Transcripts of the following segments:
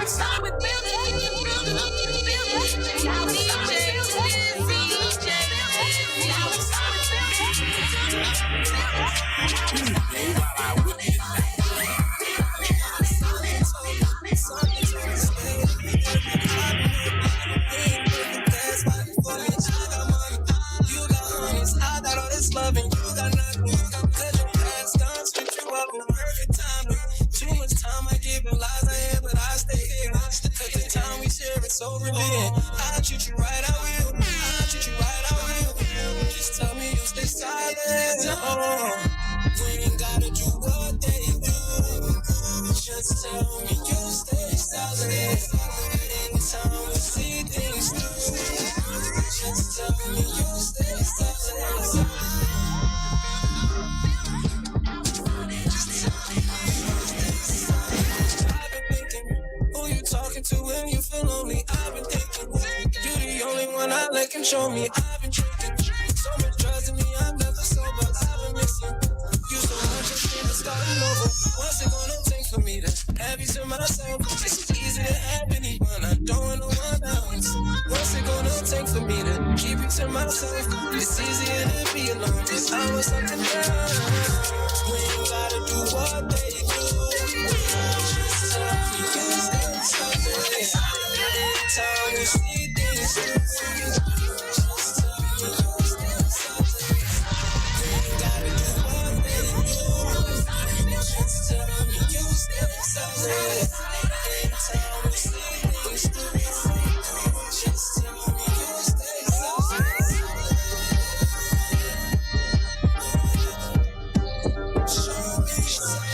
start with building, now we loving you got nothing. Cause your past done switch you up in perfect timing. Too much time I give and lies I am, but I stay here. Cause the time we share is so revealing. I treat you right, I will. I treat you right, I will. Just tell me you stay silent. Oh, we ain't gotta do what they do. Just tell me you stay silent. Anytime we see things through. Just tell me you stay silent. Talking to when you feel lonely, I've been thinking you're the only one I let control me. I've been drinking so much drugs in me, I'm never sober. I've been missing you so much, it's been starting over. What's it gonna take for me to have you to myself? It's easy to have anyone, I don't want no one else. What's it gonna take for me to keep you to myself? It's easier to be alone, cause I was something else. We ain't gotta do what they do. Just tell me you stay. Anytime we see things through, just tell me you stay something. We ain't gotta do what they do. Just tell me you stay something. Anytime we see things through, just tell me you stay something. Show me something.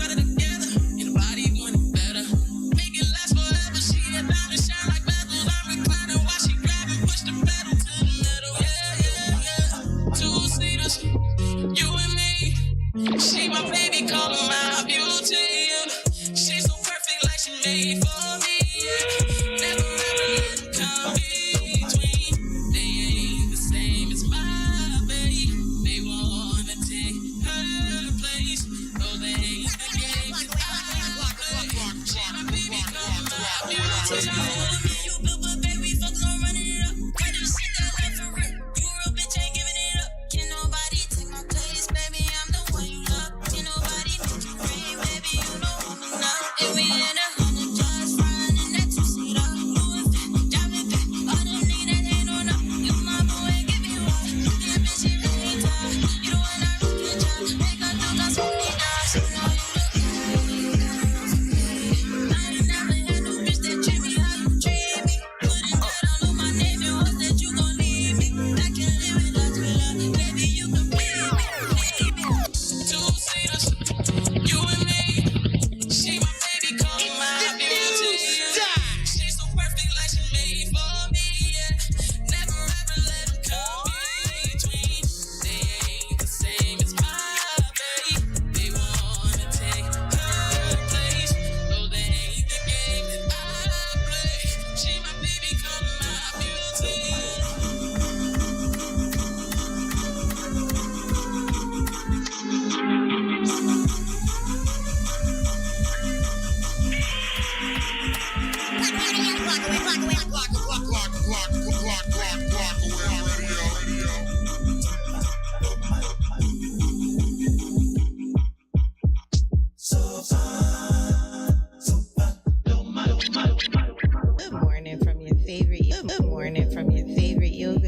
Together.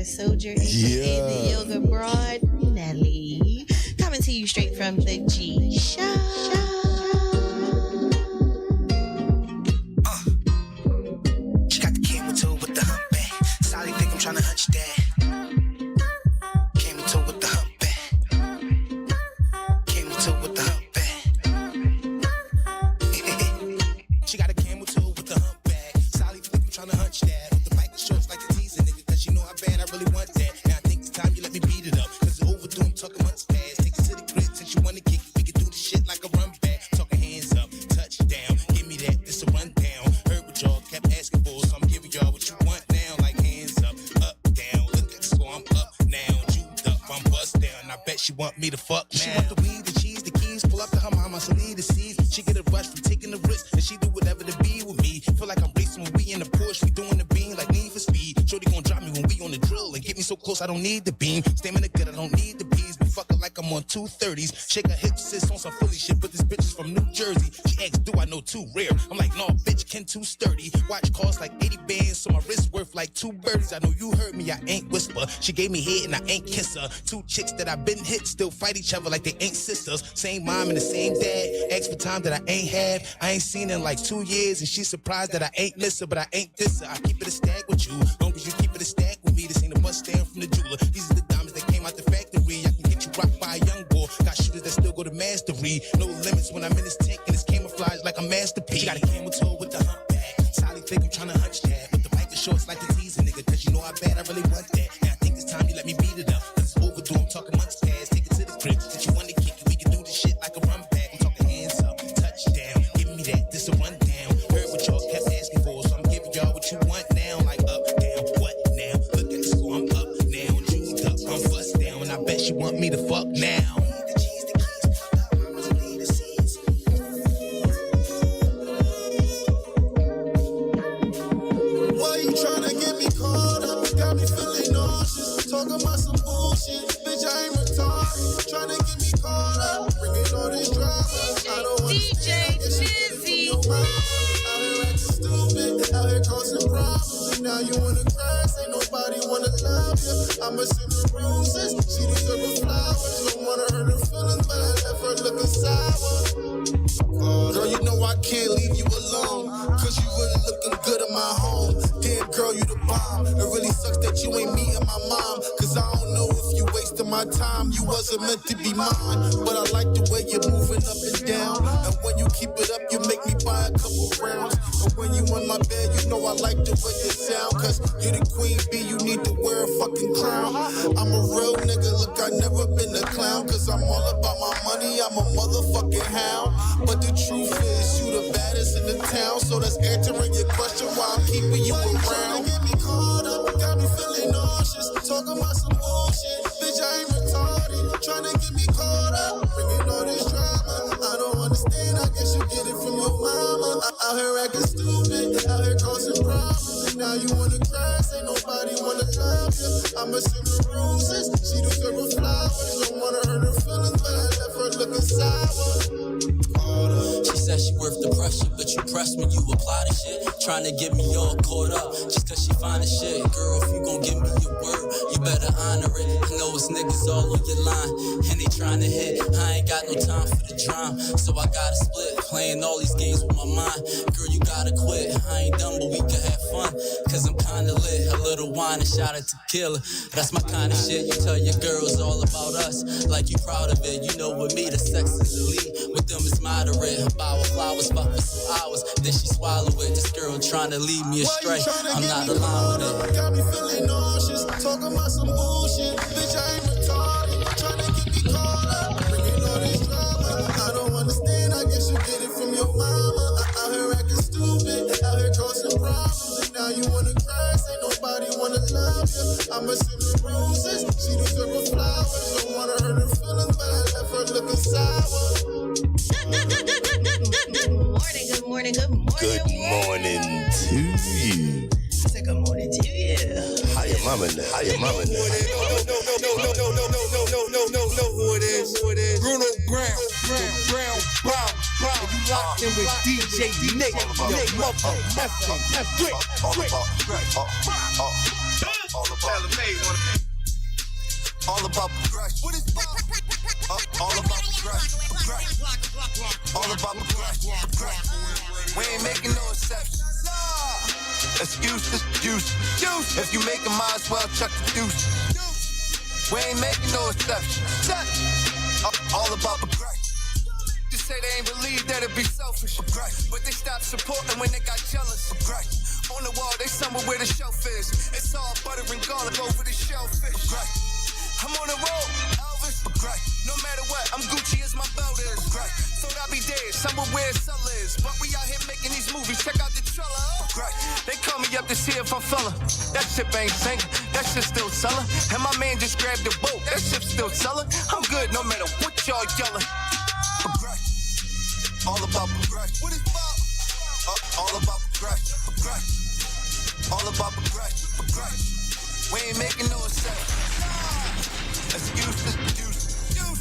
Soldier, aka the Yoga Broad, Nelly. Coming to you straight from the G Show. She got the camel toe with the humpback. Sally think I'm trying to hunch that. Camel toe with the humpback. Camel toe with the humpback. She got a camel toe with the humpback. Sally think I'm trying to hunch that. With the bike shorts like a teaser, nigga. Cause you know how bad I really want that. Now I think it's time you let me beat it up. Cause it's overdue, I'm talking months past. Take it to the crib since you wanna kick it. We can do the shit like a run back. Talking hands up, touchdown. Give me that, this a rundown. Heard what y'all kept asking for, so I'm giving y'all what you want now. Like hands up, down. Look at the score, I'm up now. Juked up, I'm bust down. I bet she want me to fuck now. She want the weed, the cheese, the keys. Pull up to her mama, so leave the seeds. She get a rush from taking the risk, and she do whatever to be with me. Feel like I'm racing when we in the Porsche. We doing the beam like Need for Speed. Shorty gon' drop me when we on the drill and get me so close I don't need the beam. Stamina good, I don't need the bees. Be fucking like I'm on 230s. Shake her hips, sis on some Philly shit, but this bitch is from New Jersey. She asks, do I know too rare? I'm like, no, bitch, Ken too sturdy. Watch cost like 80 bands, so my wrist worth like 2 birdies. I know you heard me, I ain't whisper. She gave me head and I ain't kiss her. 2 chicks that I been hit still fight each other like they ain't sisters. Same mom and the same dad. Ask for time that I ain't had. I ain't seen her in like 2 years, and she's surprised that I ain't miss her, but I ain't diss her. I keep it a stack with you, long as you keep it a stack with me. This ain't a Mustang from the jeweler. These are the diamonds that came out the factory. I can get you rocked by a young boy. Got shooters that still go to mastery. No limits when I'm in this tank and it's camouflage like a masterpiece. She got a camel toe with the humpback. Sally think I'm tryna hunch that. With the biker shorts like the teaser, nigga. Cause you know how bad I really want that. Now I think it's time you let me beat it up. Cause it's overdue, I'm talking months past. Take it to the crib. Since you wanna kick it, we can do this shit like a run back. I'm talking hands up, touchdown. Give me that, this a rundown. Heard what y'all kept asking for, so I'm giving y'all what you want now. Like up, down, what now? Look at the score, I'm up now. Juiced up, I'm bust down. And I bet she want me to fuck now. Why you tryna get me caught up? Got me feeling nauseous. Talking about some bullshit. Bitch, I ain't retarded. Tryna get me caught up. Bringing all this drama. I don't wanna DJ Dizzy. Out here acting stupid. Out here causing problems. And now you wanna crash. Ain't nobody wanna love you. I'ma send her roses. She deserve a flowers. Don't wanna hurt her feelings, but I left her looking sour. Girl, you know I can't leave you alone. Cause you really looking good in my home. Damn, girl, you the bomb. It really sucks that you ain't meeting my mom. Cause I don't know if you wasted my time. You wasn't meant to be mine. But I like the way you're moving up and down. And when you keep it up, you make me buy a couple rounds. And when you in my bed, you know I like the way you sound. Cause you're the queen bee, you need to wear a fucking crown. I'm a real nigga, look, I never been a clown. Cause I'm all about my money, I'm a motherfucking hound. But the truth is, you the baddest in the town. So that's answering your question while I'm keeping you around. Get me caught up, got me feeling nauseous. Talking about some bullshit, bitch, I ain't retarded. Tryna get me caught up, bringing all this drama. I don't understand, I guess you get it from your mama. Out here acting stupid, out here causing problems. And now you wanna crash, ain't nobody wanna love you. I'ma send her roses, she deserve a flowers. Don't wanna hurt her feelings, but I left her looking sour. She said she worth the pressure, but you press when you apply the shit. Trying to get me all caught up, just cause she find the shit. Girl, if you gon' give me your word, you better honor it. I know it's niggas all on your line, and they trying to hit. I ain't got no time for the drama, so I gotta split. Playing all these games with my mind. Girl, you gotta quit. I ain't done, but we can have fun, cause I'm kinda lit. A little wine and shot of tequila, that's my kind of shit. You tell your girls all about us, like you proud of it. You know with me, the sex is elite. With them it's moderate. Bow flowers, fuck for some hours, then she swallow it. This girl trying to lead me astray, I'm not alone with it. Got me feeling nauseous, talking about some bullshit. Bitch, I ain't retarded, trying to get me caught up, bringing all this drama. I don't understand, I guess you get it from your mama. Out here acting stupid, out here causing problems. And now you wanna crash, ain't nobody wanna love you. I'ma send her roses, she deserve a flowers. Don't wanna hurt her feelings, but I left her looking sour. Good morning, good morning. Good morning to you. I said good morning to you. How your mama know? How your mama know? No, who it is? Bruno Brown. You locked in with DJ Nick. Your mother effing. All about LMA, wanna All about progression. What is all about progression. All about progression. We ain't making no exceptions. Excuses, juice. If you make it, might as well chuck the deuce. We ain't making no exceptions. All about progression. Just say they ain't believe that it'd be selfish. But they stopped supporting when they got jealous. On the wall, they somewhere where the shelf is. It's all butter and garlic over the shellfish. I'm on the road, Elvis. No matter what, I'm Gucci as my belt is. Thought I'd be dead, somewhere where Sulla is. But we out here making these movies, check out the trailer. They call me up to see if I'm fella. That ship ain't sinking, that shit still selling. And my man just grabbed the boat, that ship still selling. I'm good no matter what y'all yelling. All about progression. What is about? All about progression. All about progression. We ain't making no exceptions. Excuses, juice.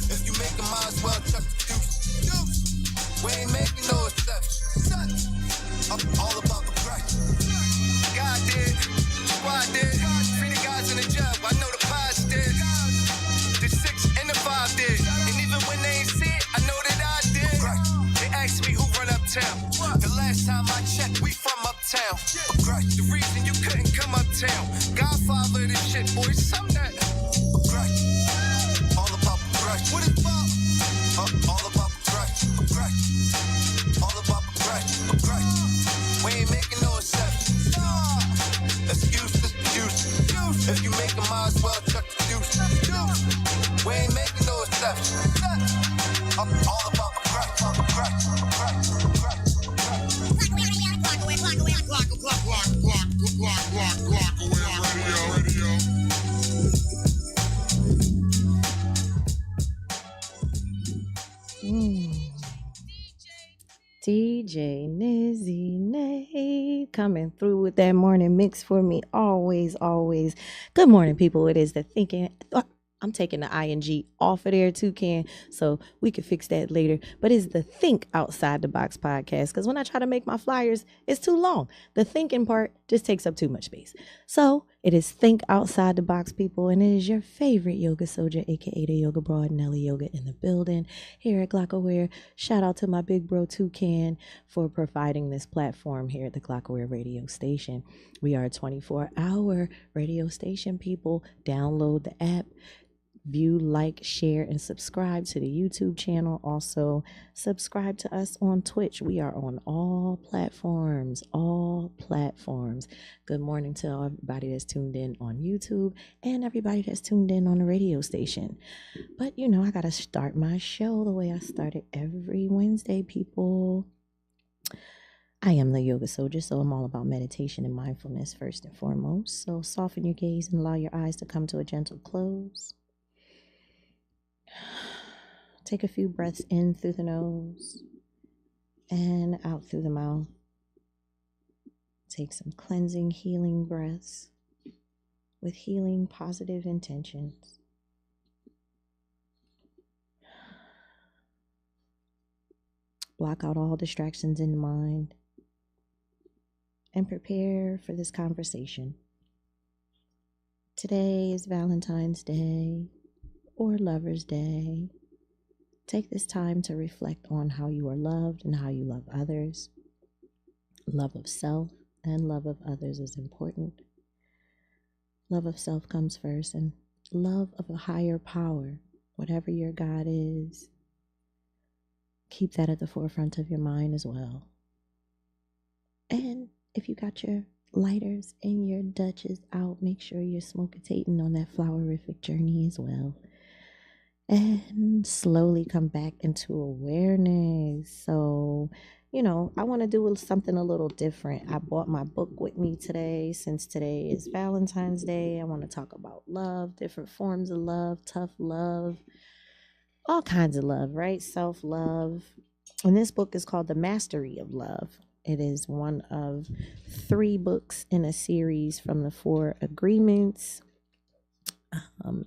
If you make it, might as well chuck the deuce. We ain't making no exceptions. All about progression. God did, squad did. 3 guys in the job, I know the pods did. The 6 and the 5 did. And even when they ain't see it, I know that I did. They asked me who run uptown. The last time I checked, we from uptown. The reason you couldn't come uptown. Godfather of this shit, boy, some that. All about progression. What is about? All about progression. All about progression. We ain't making no exceptions. Excuses, juice. If you make it, might as well chuck the deuce. We ain't making no exceptions. All about progression. DJ Nizzy Nay coming through with that morning mix for me. Always. Good morning, people. It is the thinking. I'm taking the ing off of there too, Ken, so we can fix that later. But it's the Think Outside the Box podcast, because when I try to make my flyers, it's too long. The thinking part just takes up too much space. So it is Think Outside the Box, people, and it is your favorite yoga soldier, aka the yoga broad, Nelly Yoga, in the building here at Glockaware. Shout out to my big bro Toucan for providing this platform here at the Glockaware radio station. We are a 24-hour radio station, people. Download the app. View, like, share, and subscribe to the YouTube channel. Also, subscribe to us on Twitch. We are on all platforms. Good morning to everybody that's tuned in on YouTube and everybody that's tuned in on the radio station. But, I got to start my show the way I start it every Wednesday, people. I am the yoga soldier, so I'm all about meditation and mindfulness first and foremost. So soften your gaze and allow your eyes to come to a gentle close. Take a few breaths in through the nose and out through the mouth. Take some cleansing, healing breaths with healing, positive intentions. Block out all distractions in the mind and prepare for this conversation. Today is Valentine's Day or Lover's Day. Take this time to reflect on how you are loved and how you love others. Love of self and love of others is important. Love of self comes first, and love of a higher power, whatever your God is, keep that at the forefront of your mind as well. And if you got your lighters and your Dutches out, make sure you're smokitating on that flowerific journey as well. And slowly come back into awareness. So, I want to do something a little different. I brought my book with me today. Since today is Valentine's Day, I want to talk about love, different forms of love, tough love, all kinds of love, right? Self-love. And this book is called The Mastery of Love. It is one of 3 books in a series from the 4 Agreements.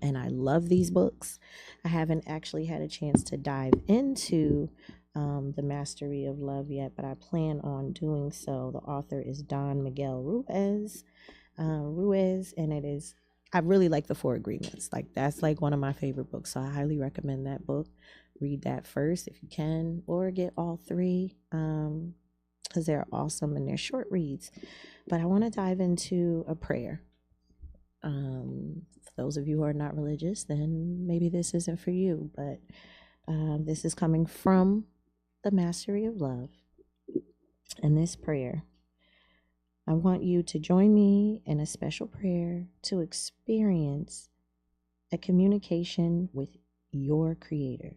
And I love these books. I haven't actually had a chance to dive into The Mastery of Love yet, but I plan on doing so. The author is Don Miguel Ruiz, and it is I really like the Four Agreements. Like that's like one of my favorite books. So I highly recommend that book. Read that first if you can, or get all three. Because they're awesome and they're short reads. But I want to dive into a prayer. For those of you who are not religious, then maybe this isn't for you. But this is coming from the Mastery of Love. And this prayer, I want you to join me in a special prayer to experience a communication with your Creator.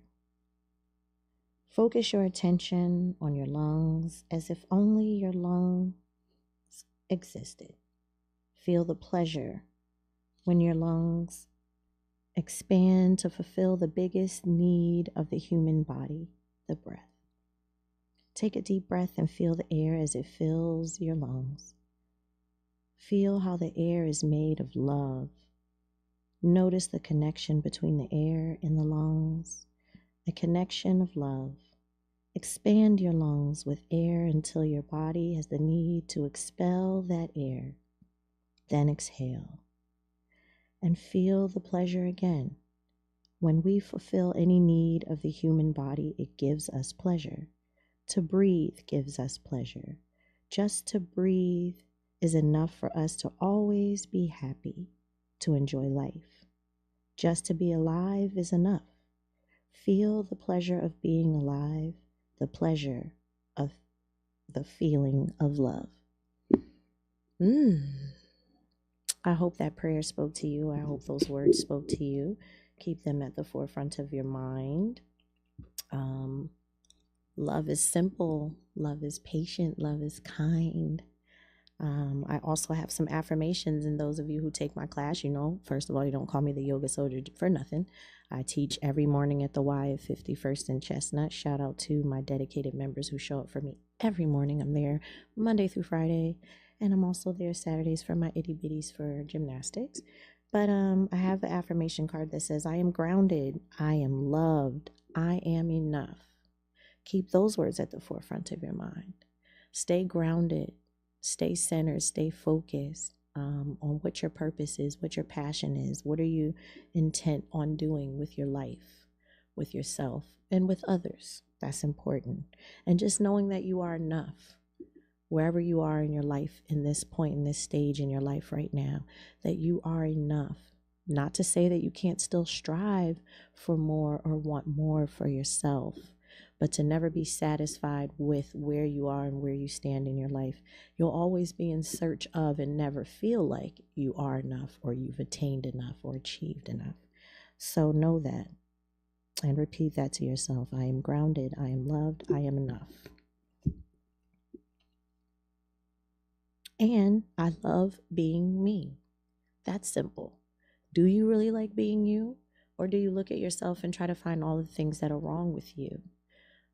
Focus your attention on your lungs as if only your lungs existed. Feel the pleasure when your lungs expand to fulfill the biggest need of the human body, the breath. Take a deep breath and feel the air as it fills your lungs. Feel how the air is made of love. Notice the connection between the air and the lungs, a connection of love. Expand your lungs with air until your body has the need to expel that air. Then exhale. And feel the pleasure again. When we fulfill any need of the human body, it gives us pleasure. To breathe gives us pleasure. Just to breathe is enough for us to always be happy, to enjoy life. Just to be alive is enough. Feel the pleasure of being alive, the pleasure of the feeling of love. I hope that prayer spoke to you. I hope those words spoke to you. Keep them at the forefront of your mind. Love is simple. Love is patient. Love is kind. I also have some affirmations, and those of you who take my class, you know, first of all, you don't call me the yoga soldier for nothing. I teach every morning at the Y at 51st and Chestnut. Shout out to my dedicated members who show up for me every morning. I'm there Monday through Friday, and I'm also there Saturdays for my itty bitties for gymnastics. But I have the affirmation card that says, I am grounded, I am loved, I am enough. Keep those words at the forefront of your mind. Stay grounded. Stay centered, stay focused on what your purpose is, what your passion is, what are you intent on doing with your life, with yourself, and with others. That's important. And just knowing that you are enough, wherever you are in your life, in this point, in this stage in your life right now, that you are enough. Not to say that you can't still strive for more or want more for yourself, but to never be satisfied with where you are and where you stand in your life. You'll always be in search of and never feel like you are enough or you've attained enough or achieved enough. So know that and repeat that to yourself. I am grounded, I am loved, I am enough. And I love being me. That's simple. Do you really like being you? Or do you look at yourself and try to find all the things that are wrong with you?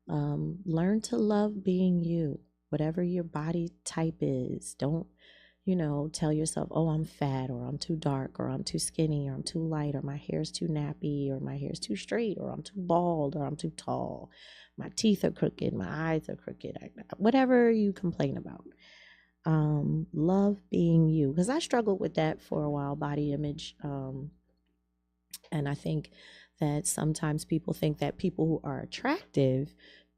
Learn to love being you, whatever your body type is. Don't, tell yourself, oh, I'm fat, or I'm too dark, or I'm too skinny, or I'm too light, or my hair's too nappy, or my hair's too straight, or I'm too bald, or I'm too tall. My teeth are crooked, my eyes are crooked, whatever you complain about. Love being you, because I struggled with that for a while, body image. And I think that sometimes people think that people who are attractive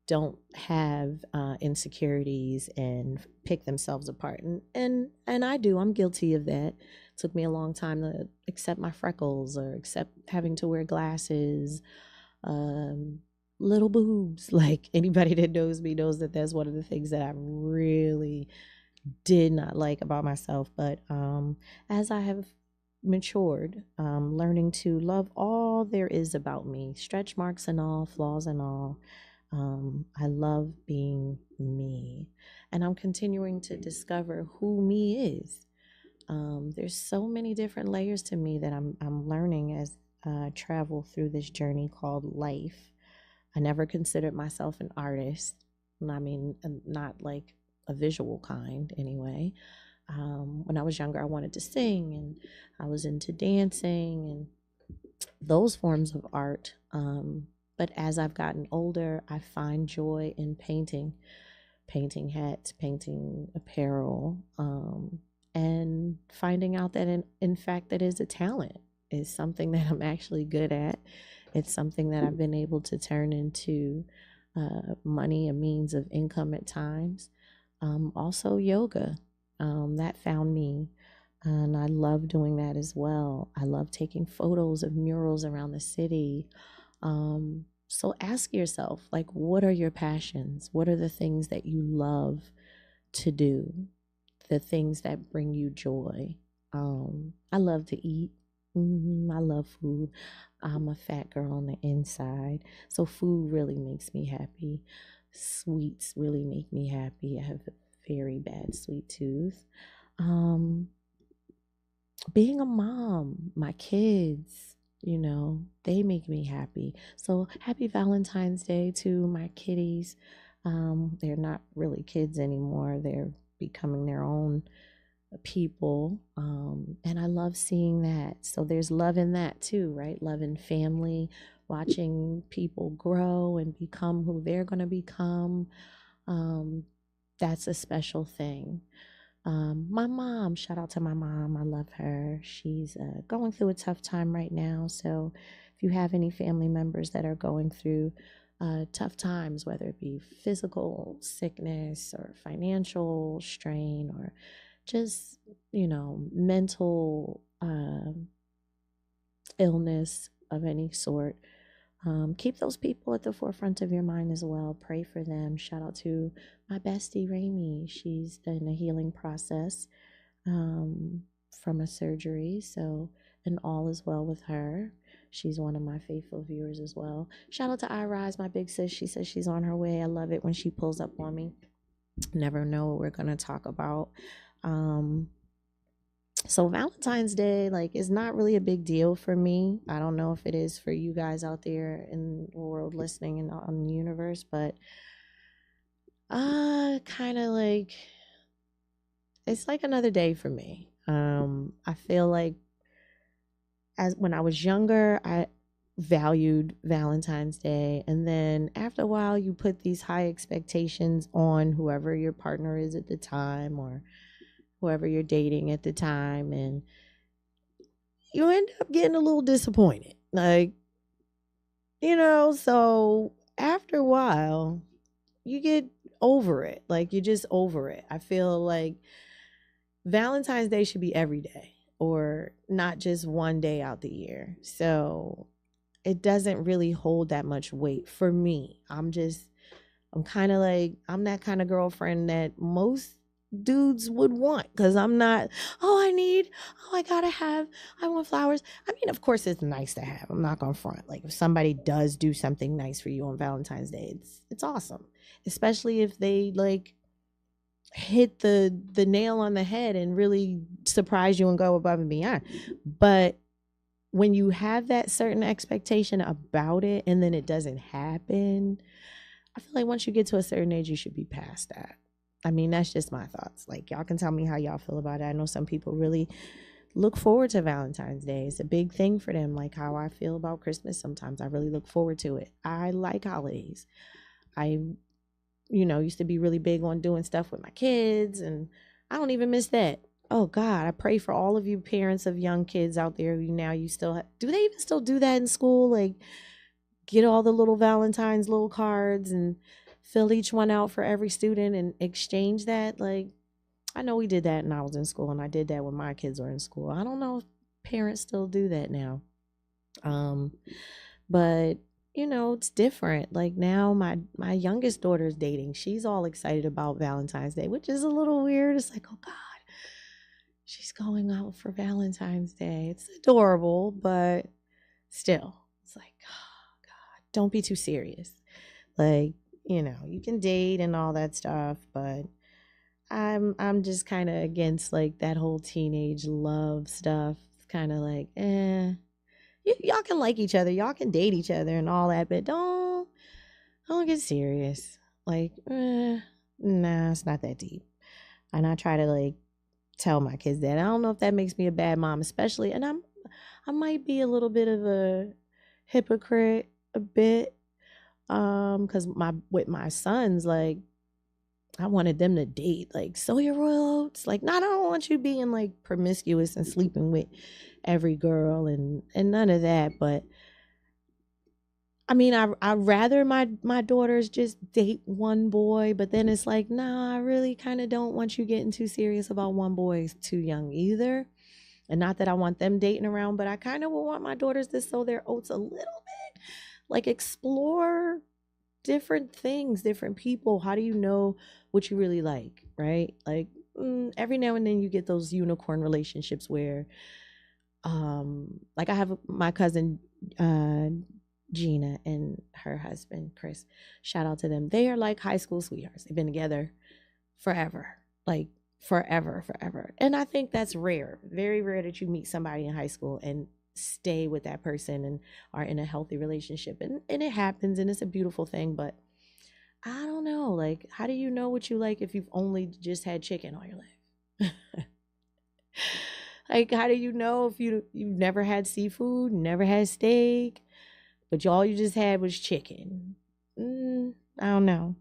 don't have insecurities and pick themselves apart. And I do. I'm guilty of that. It took me a long time to accept my freckles or accept having to wear glasses, little boobs. Like anybody that knows me knows that that's one of the things that I really did not like about myself. But as I have matured, learning to love all there is about me, stretch marks and all, flaws and all. I love being me, and I'm continuing to discover who me is. There's so many different layers to me that I'm learning as I travel through this journey called life. I never considered myself an artist. I mean, not like a visual kind anyway. When I was younger, I wanted to sing, and I was into dancing and those forms of art. But as I've gotten older, I find joy in painting hats, painting apparel, and finding out that in fact that is a talent, is something that I'm actually good at. It's something that I've been able to turn into money, a means of income at times. Also yoga, that found me, and I love doing that as well. I love taking photos of murals around the city. So ask yourself, like, what are your passions? What are the things that you love to do? The things that bring you joy. I love to eat. I love food. I'm a fat girl on the inside, so food really makes me happy. Sweets really make me happy. I have a very bad sweet tooth. Um, Being a mom, my kids, they make me happy. So happy Valentine's Day to my kitties. They're not really kids anymore. They're becoming their own people. And I love seeing that. So there's love in that too, right? Love in family, watching people grow and become who they're going to become. That's a special thing. My mom, shout out to my mom. I love her. She's going through a tough time right now. So if you have any family members that are going through tough times, whether it be physical sickness or financial strain or just, mental illness of any sort, keep those people at the forefront of your mind as well. Pray for them. Shout out to my bestie, Raimi. She's in a healing process from a surgery. So, and all is well with her. She's one of my faithful viewers as well. Shout out to iRise, my big sis. She says she's on her way. I love it when she pulls up on me. Never know what we're going to talk about. So Valentine's Day, is not really a big deal for me. I don't know if it is for you guys out there in the world listening and on the universe, but kind of it's like another day for me. I feel like as when I was younger, I valued Valentine's Day, and then after a while you put these high expectations on whoever your partner is at the time or whoever you're dating at the time, and you end up getting a little disappointed. So after a while, you get over it. You're just over it. I feel like Valentine's Day should be every day or not just one day out the year. So it doesn't really hold that much weight for me. I'm kind of I'm that kind of girlfriend that most dudes would want, because I'm not, I want flowers. I mean, of course it's nice to have. I'm not gonna front. If somebody does do something nice for you on Valentine's Day, it's awesome. Especially if they hit the nail on the head and really surprise you and go above and beyond. But when you have that certain expectation about it and then it doesn't happen, I feel like once you get to a certain age, you should be past that. I mean, that's just my thoughts. Y'all can tell me how y'all feel about it. I know some people really look forward to Valentine's Day. It's a big thing for them, like how I feel about Christmas sometimes. I really look forward to it. I like holidays. I, used to be really big on doing stuff with my kids, and I don't even miss that. Oh, God, I pray for all of you parents of young kids out there who you still do they even still do that in school? Get all the little Valentine's little cards and fill each one out for every student and exchange that. I know we did that when I was in school, and I did that when my kids were in school. I don't know if parents still do that now. But it's different. Now my youngest daughter's dating. She's all excited about Valentine's Day, which is a little weird. It's oh God, she's going out for Valentine's Day. It's adorable, but still, it's oh God, don't be too serious. You can date and all that stuff, but I'm just kind of against that whole teenage love stuff. It's kind of y'all can like each other, y'all can date each other and all that, but don't get serious. Nah, it's not that deep. And I try to tell my kids that. I don't know if that makes me a bad mom, especially, and I might be a little bit of a hypocrite a bit, because with my sons, I wanted them to date, like, sow your royal oats. Like, I don't want you being like promiscuous and sleeping with every girl and none of that. But I mean, I rather my daughters just date one boy, but then it's like, nah, I really kind of don't want you getting too serious about one boy. It's too young either. And not that I want them dating around, but I kind of would want my daughters to sow their oats a little bit, like explore different things, different people. How do you know what you really like, right? Like, every now and then you get those unicorn relationships where, like I have my cousin, Gina and her husband Chris. Shout out to them. They are like high school sweethearts. They've been together forever, like forever. And I think that's rare, very rare that you meet somebody in high school and stay with that person and are in a healthy relationship. And it happens and it's a beautiful thing, but I don't know. Like, how do you know what you like if you've only just had chicken all your life? Like, how do you know if you've never had seafood, never had steak, but all you just had was chicken? I don't know.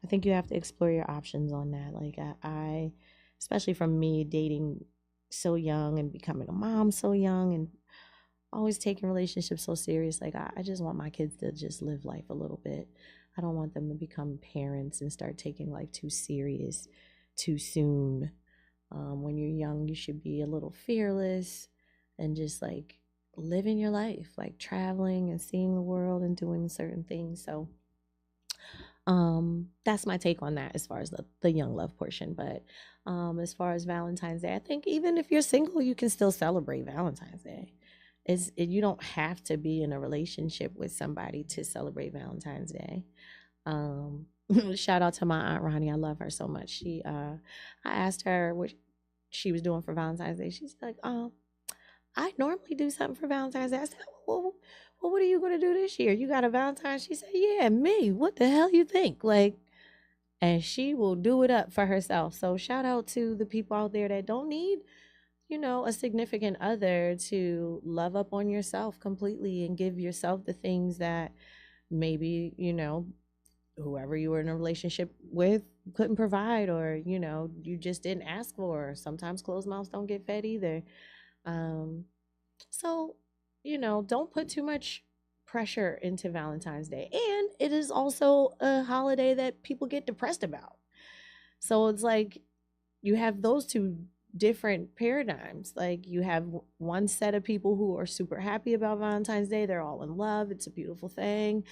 I think you have to explore your options on that. Like, I especially from me dating so young and becoming a mom so young and always taking relationships so serious. Like, I just want my kids to just live life a little bit. I don't want them to become parents and start taking life too serious too soon. When you're young, you should be a little fearless and just like living your life, like traveling and seeing the world and doing certain things. So that's my take on that as far as the young love portion. But as far as Valentine's Day, I think even if you're single, you can still celebrate Valentine's Day. You don't have to be in a relationship with somebody to celebrate Valentine's Day. Shout out to my Aunt Ronnie. I love her so much. I asked her what she was doing for Valentine's Day. She's like, I normally do something for Valentine's Day. I said, well, what are you going to do this year? You got a Valentine? She said, yeah, me. What the hell you think? Like, and she will do it up for herself. So shout out to the people out there that don't need, a significant other to love up on yourself completely and give yourself the things that maybe, whoever you were in a relationship with couldn't provide, or, you just didn't ask for. Sometimes closed mouths don't get fed either. So, don't put too much pressure into Valentine's Day. And it is also a holiday that people get depressed about. So it's like you have those two different paradigms. Like, you have one set of people who are super happy about Valentine's Day. They're all in love. It's a beautiful thing.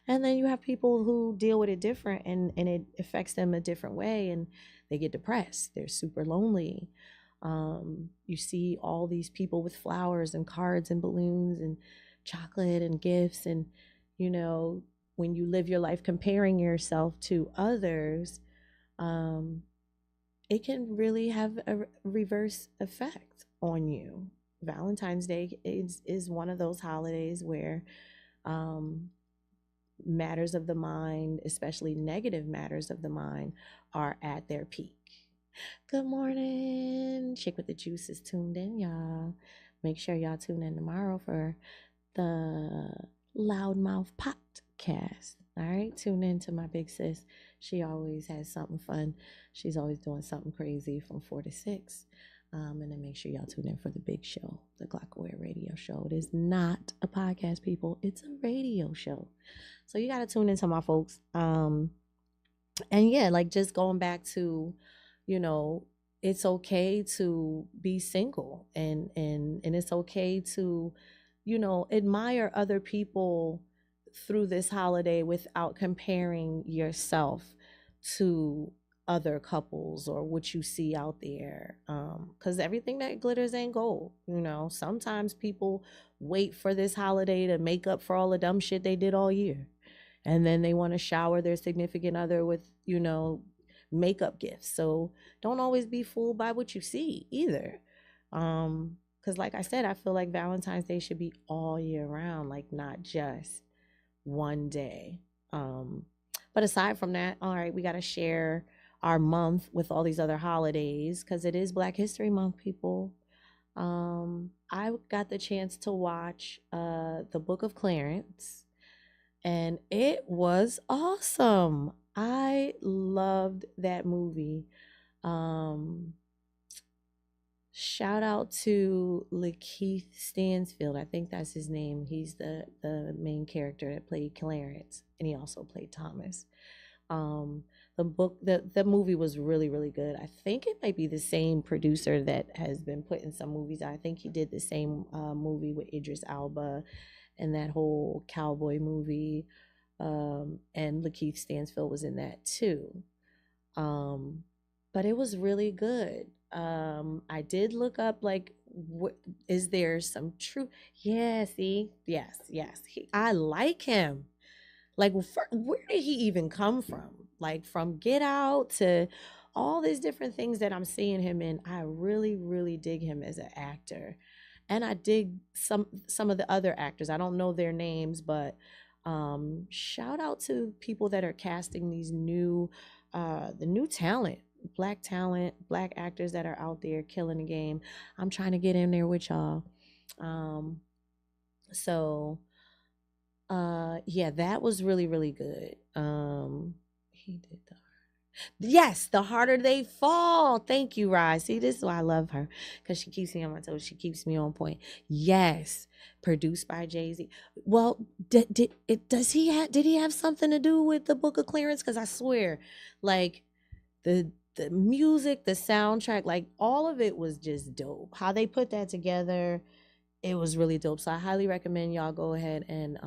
And then you have people who deal with it different and it affects them a different way and they get depressed. They're super lonely. You see all these people with flowers and cards and balloons and chocolate and gifts. And, when you live your life comparing yourself to others, it can really have a reverse effect on you. Valentine's Day is one of those holidays where matters of the mind, especially negative matters of the mind, are at their peak. Good morning. Chick with the Juice is tuned in, y'all. Make sure y'all tune in tomorrow for the Loudmouth Podcast. All right, tune in to my big sis. She always has something fun. She's always doing something crazy from 4 to 6. And then make sure y'all tune in for the big show, the Glockaware radio show. It is not a podcast, people. It's a radio show. So you got to tune into my folks. And yeah, like just going back to, it's okay to be single and it's okay to, admire other people through this holiday without comparing yourself to other couples or what you see out there, because everything that glitters ain't gold. Sometimes people wait for this holiday to make up for all the dumb shit they did all year, and then they want to shower their significant other with makeup gifts. So don't always be fooled by what you see either, because like I said, I feel like Valentine's Day should be all year round, like not just one day. But aside from that, all right, we got to share our month with all these other holidays because it is Black History Month, people. I got the chance to watch the Book of Clarence, and it was awesome. I loved that movie. Um, Shout out to Lakeith Stansfield. I think that's his name. He's the main character that played Clarence, and he also played Thomas. Um, the movie was really really good. I think it might be the same producer that has been putting some movies out. I think he did the same movie with Idris Elba, and that whole cowboy movie. And Lakeith Stansfield was in that too. Um, but it was really good. I did look up like, is there some truth? Yeah, see, yes. I like him. Like, where did he even come from? Like, from Get Out to all these different things that I'm seeing him in. I really, really dig him as an actor, and I dig some of the other actors. I don't know their names, but shout out to people that are casting these the new talent, black actors that are out there killing the game. I'm trying to get in there with y'all. Um, so yeah, that was really really good. He did the Yes, the harder they fall. Thank you, Rise. See, this is why I love her, because she keeps me on my toes. She keeps me on point. Yes, produced by Jay-Z. Well, did he have something to do with the Book of Clarence? Because I swear, like the music, the soundtrack, like all of it was just dope. How they put that together, it was really dope. So I highly recommend y'all go ahead and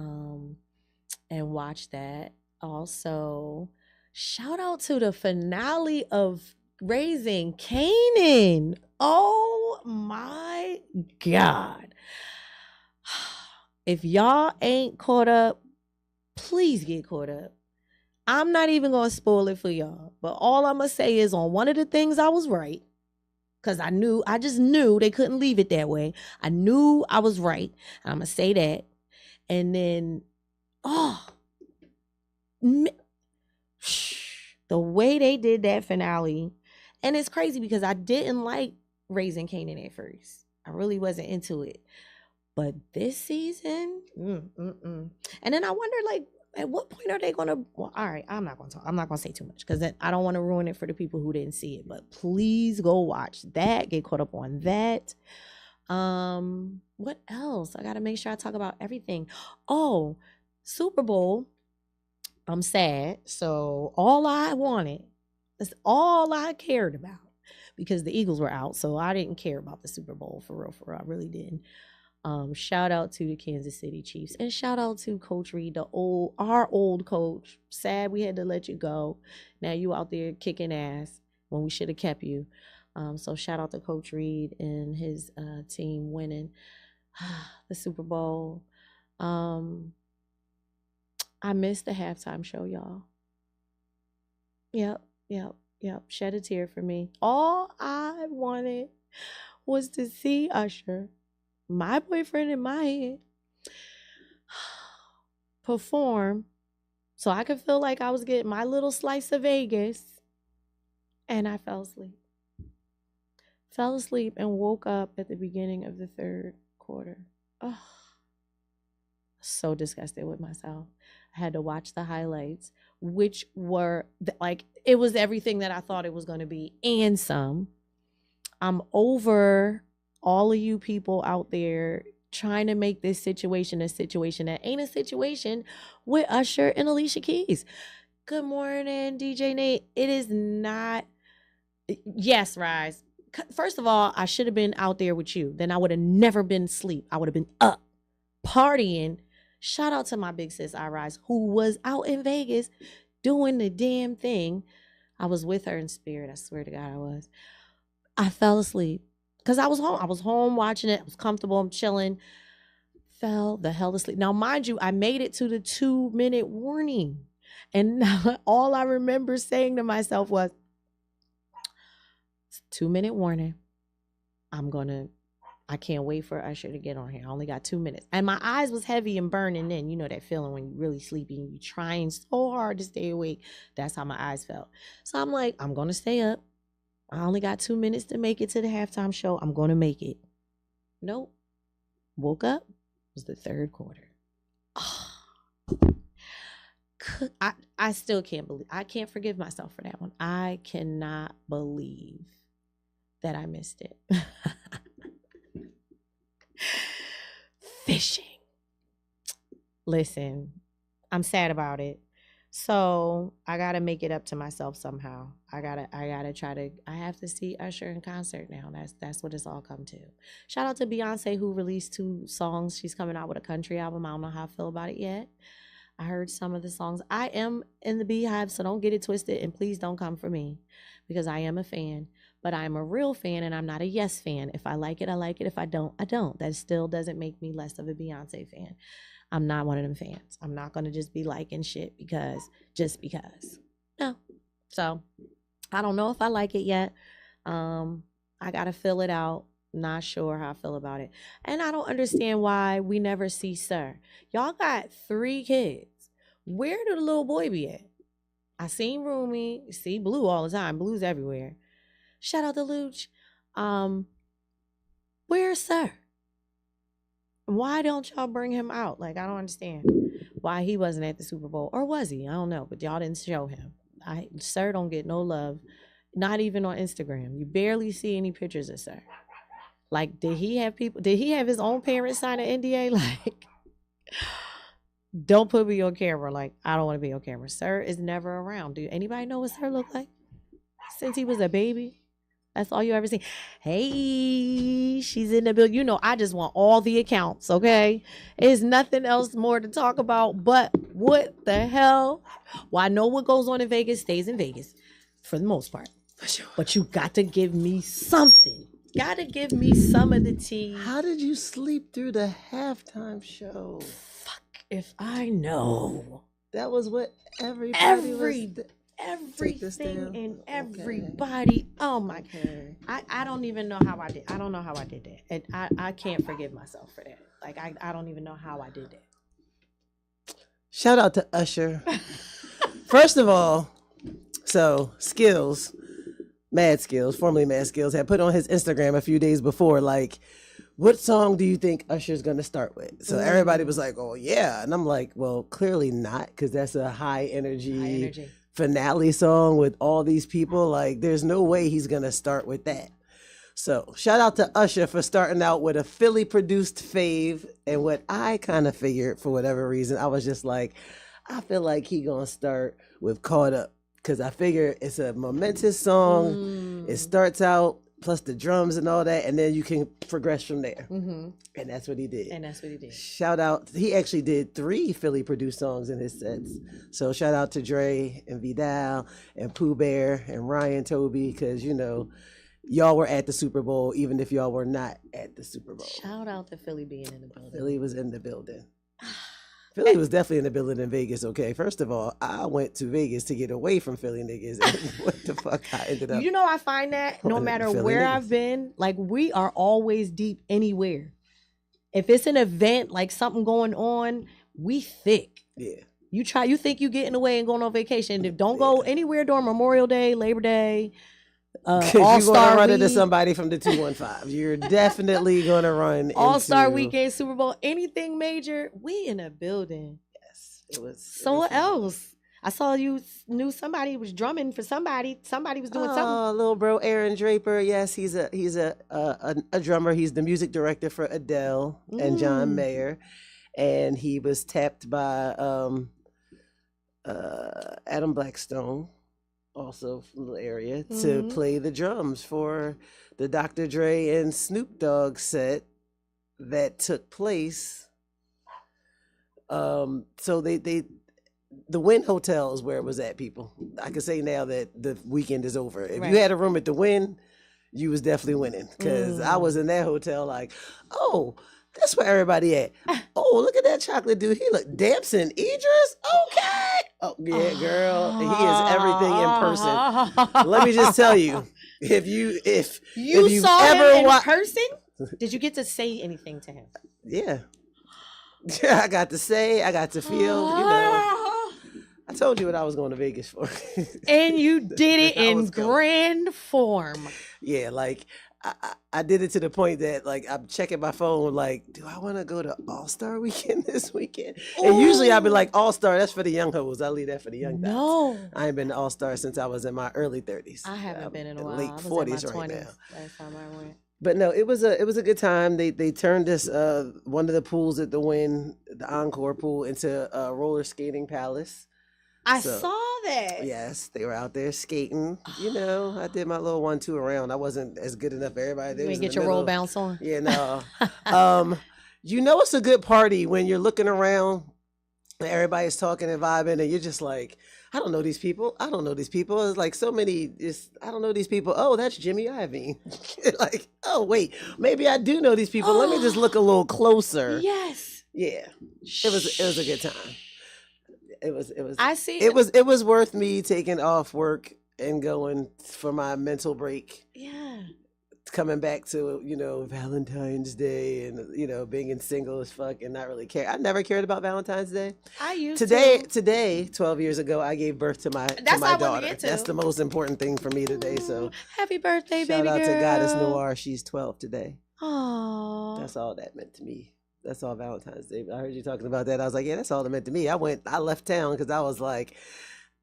watch that. Also, shout out to the finale of Raising Kanan. Oh my God. If y'all ain't caught up, please get caught up. I'm not even going to spoil it for y'all, but all I'm going to say is on one of the things I was right, because I just knew they couldn't leave it that way. I knew I was right. I'm going to say that. And then, oh, the way they did that finale. And it's crazy because I didn't like Raising Kanan at first. I really wasn't into it. But this season, and then I wonder, like, at what point are they gonna? Well, all right, I'm not gonna talk. I'm not gonna say too much because then I don't want to ruin it for the people who didn't see it. But please go watch that. Get caught up on that. What else? I gotta make sure I talk about everything. Oh, Super Bowl. I'm sad. So all I wanted, that's all I cared about, because the Eagles were out. So I didn't care about the Super Bowl for real. I really didn't. Shout out to the Kansas City Chiefs, and shout out to Coach Reed, our old coach. Sad we had to let you go. Now you out there kicking ass when we should have kept you. So shout out to Coach Reed and his team winning the Super Bowl. I missed the halftime show, y'all. Yep. Shed a tear for me. All I wanted was to see Usher, my boyfriend in my head, perform so I could feel like I was getting my little slice of Vegas. And I fell asleep. Fell asleep and woke up at the beginning of the third quarter. Oh, so disgusted with myself. I had to watch the highlights, which were like, it was everything that I thought it was going to be and some. I'm over all of you people out there trying to make this situation a situation that ain't a situation with Usher and Alicia Keys. Good morning, DJ Nate. It is not. Yes, Rise. First of all, I should have been out there with you. Then I would have never been asleep. I would have been up partying. Shout out to my big sis, I Rise, who was out in Vegas doing the damn thing. I was with her in spirit. I swear to God I was. I fell asleep because I was home. I was home watching it. I was comfortable. I'm chilling. Fell the hell asleep. Now, mind you, I made it to the 2-minute warning. And all I remember saying to myself was, 2-minute warning. I can't wait for Usher to get on here. I only got 2 minutes. And my eyes was heavy and burning then. You know that feeling when you're really sleepy and you're trying so hard to stay awake. That's how my eyes felt. So I'm like, I'm going to stay up. I only got 2 minutes to make it to the halftime show. I'm going to make it. Nope. Woke up. It was the third quarter. Oh. I still can't believe, I can't forgive myself for that one. I cannot believe that I missed it. Fishing. Listen, I'm sad about it. So I gotta make it up to myself somehow. I gotta try to, I have to see Usher in concert now. That's what it's all come to. Shout out to Beyonce, who released 2 songs. She's coming out with a country album. I don't know how I feel about it yet. I heard some of the songs. I am in the Beehive, so don't get it twisted, and please don't come for me, because I am a fan. But I'm a real fan, and I'm not a yes fan. If I like it, I like it. If I don't, I don't. That still doesn't make me less of a Beyonce fan. I'm not one of them fans. I'm not going to just be liking shit just because. No. So I don't know if I like it yet. I got to fill it out. Not sure how I feel about it. And I don't understand why we never see Sir. Y'all got 3 kids. Where did the little boy be at? I seen Rumi, see Blue all the time. Blue's everywhere. Shout out to Luch. Where's Sir? Why don't y'all bring him out? Like, I don't understand why he wasn't at the Super Bowl. Or was he? I don't know. But y'all didn't show him. Sir don't get no love. Not even on Instagram. You barely see any pictures of Sir. Like, did he have his own parents sign an NDA? Like, don't put me on camera. Like, I don't want to be on camera. Sir is never around. Do anybody know what Sir looked like? Since he was a baby? That's all you ever see. Hey, she's in the building. You know, I just want all the accounts, okay? There's nothing else more to talk about, but what the hell? Well, I know what goes on in Vegas stays in Vegas for the most part. For sure. But you got to give me something. Got to give me some of the tea. How did you sleep through the halftime show? Fuck if I know. That was what everybody was... Everything and everybody. Okay. Oh my God. I don't even know how I did. I don't know how I did that. And I can't forgive myself for that. Like, I don't even know how I did that. Shout out to Usher. First of all, so Skills, Mad Skills, formerly Mad Skills, had put on his Instagram a few days before, like, what song do you think Usher's going to start with? So everybody was like, oh yeah. And I'm like, well, clearly not, because that's a high energy finale song with all these people. Like, there's no way he's gonna start with that. So shout out to Usher for starting out with a Philly produced fave. And what I kind of figured, for whatever reason, I was just like, I feel like he gonna start with Caught Up, because I figure it's a momentous song. It starts out plus the drums and all that, and then you can progress from there. And that's what he did. Shout out, he actually did 3 Philly produced songs in his sets. So shout out to Dre and Vidal and Pooh Bear and Ryan Toby, because, you know, y'all were at the Super Bowl, even if y'all were not at the Super Bowl. Shout out to Philly being in the building. Philly was in the building. Philly was definitely in the building in Vegas, okay? First of all, I went to Vegas to get away from Philly niggas. And what the fuck I ended up... You know, I find that no matter where I've been, like, we are always deep anywhere. If it's an event, like something going on, we thick. Yeah. You think you getting away and going on vacation. Don't go anywhere during Memorial Day, Labor Day, All-Star you're going to run into somebody from the 215. You're definitely going to run All-Star Weekend, Super Bowl, anything major, we in a building. Yes. It was. So what else? I saw you knew somebody was drumming for somebody. Somebody was doing something. Oh, little bro Aaron Draper. Yes, he's a drummer. He's the music director for Adele and John Mayer. And he was tapped by Adam Blackstone, also from the area, to play the drums for the Dr. Dre and Snoop Dogg set that took place. So the Wynn Hotel is where it was at, people. I can say now that the weekend is over. If you had a room at the Wynn, you was definitely winning, because I was in that hotel like, oh, that's where everybody at. Oh, look at that chocolate dude. He look Damson Idris. Okay. Oh yeah, girl. He is everything in person. Let me just tell you, if you saw ever him in person, did you get to say anything to him? Yeah. I got to say, I got to feel, you know. I told you what I was going to Vegas for. And you did it in grand form. Yeah, like, I did it to the point that like I'm checking my phone, like, do I want to go to All Star Weekend this weekend? And usually I'll be like, All Star, that's for the young hoes. I leave that for the young guys. No. I ain't been to All Star since I was in my early 30s. I haven't been in a while. Late I was 40s in my right 20s now. last time I went. But no, it was a good time. They turned this one of the pools at the Wynn, the Encore pool, into a roller skating palace. I So, saw that. Yes, they were out there skating. You know, I did my little 1-2 around. I wasn't as good enough for everybody. They You was ain't in get the your roll middle. bounce on. Yeah, no. You know it's a good party when you're looking around and everybody's talking and vibing, and you're just like, I don't know these people. I don't know these people. It's like so many. I don't know these people. Oh, that's Jimmy Iovine. Like, oh wait, maybe I do know these people. Let me just look a little closer. Yes. Yeah, it was a good time. It was. I see. It was worth me taking off work and going for my mental break. Yeah. Coming back to, you know, Valentine's Day and, you know, being single as fuck and not really care. I never cared about Valentine's Day. I used Today, 12 years ago, I gave birth to my That's what I wanted to daughter. get to. That's the most important thing for me today. So happy birthday, shout baby out girl. to Goddess Noir. She's 12 today. Aww. That's all that meant to me. That's all Valentine's Day. I heard you talking about that. I was like, yeah, that's all it meant to me. I left town because I was like,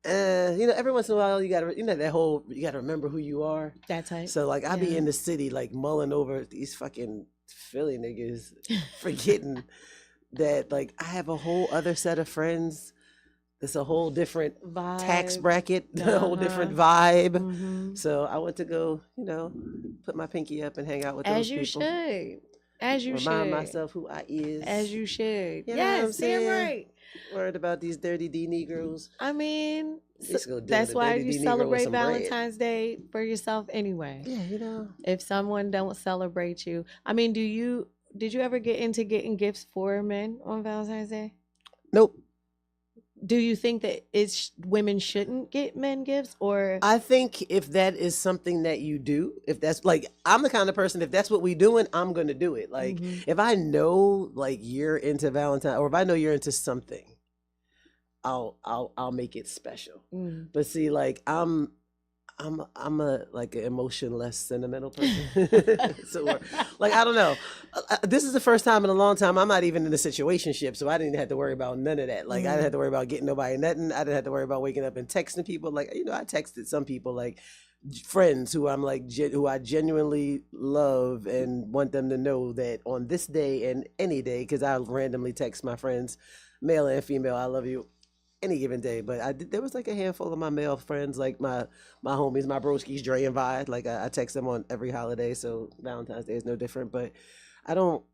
you know, every once in a while you gotta, you know, you gotta remember who you are. That type. So like I be Yeah. in the city like mulling over these fucking Philly niggas, forgetting that like I have a whole other set of friends. It's a whole different tax Vibe. bracket, a whole different vibe. Mhm. So I went to go, you know, put my pinky up and hang out with those As you people. should. As you Remind should. myself who I is. As you should. You know what I'm Yes, damn saying? right. Worried about these dirty D Negroes. I mean, Let's go deal that's with a why dirty you D Negro with celebrate some bread. Valentine's Day for yourself anyway. Yeah, you know. If someone don't celebrate you, I mean, did you ever get into getting gifts for men on Valentine's Day? Nope. Do you think that women shouldn't get men gifts, or I think if that is something that you do, if that's like, I'm the kind of person, if that's what we doing, I'm going to do it. Like, Mhm. if I know like you're into Valentine, or if I know you're into something, I'll make it special. Mm. But see, like I'm a like an emotionless, sentimental person. So like I don't know. This is the first time in a long time I'm not even in a situationship, so I didn't have to worry about none of that. Like I didn't have to worry about getting nobody nothing. I didn't have to worry about waking up and texting people. Like, you know, I texted some people, like friends who I'm like who I genuinely love and want them to know that on this day and any day, because I randomly text my friends, male and female, I love you any given day. But there was like a handful of my male friends, like my homies, my broskies, Dre and Vi. Like I text them on every holiday, so Valentine's Day is no different. But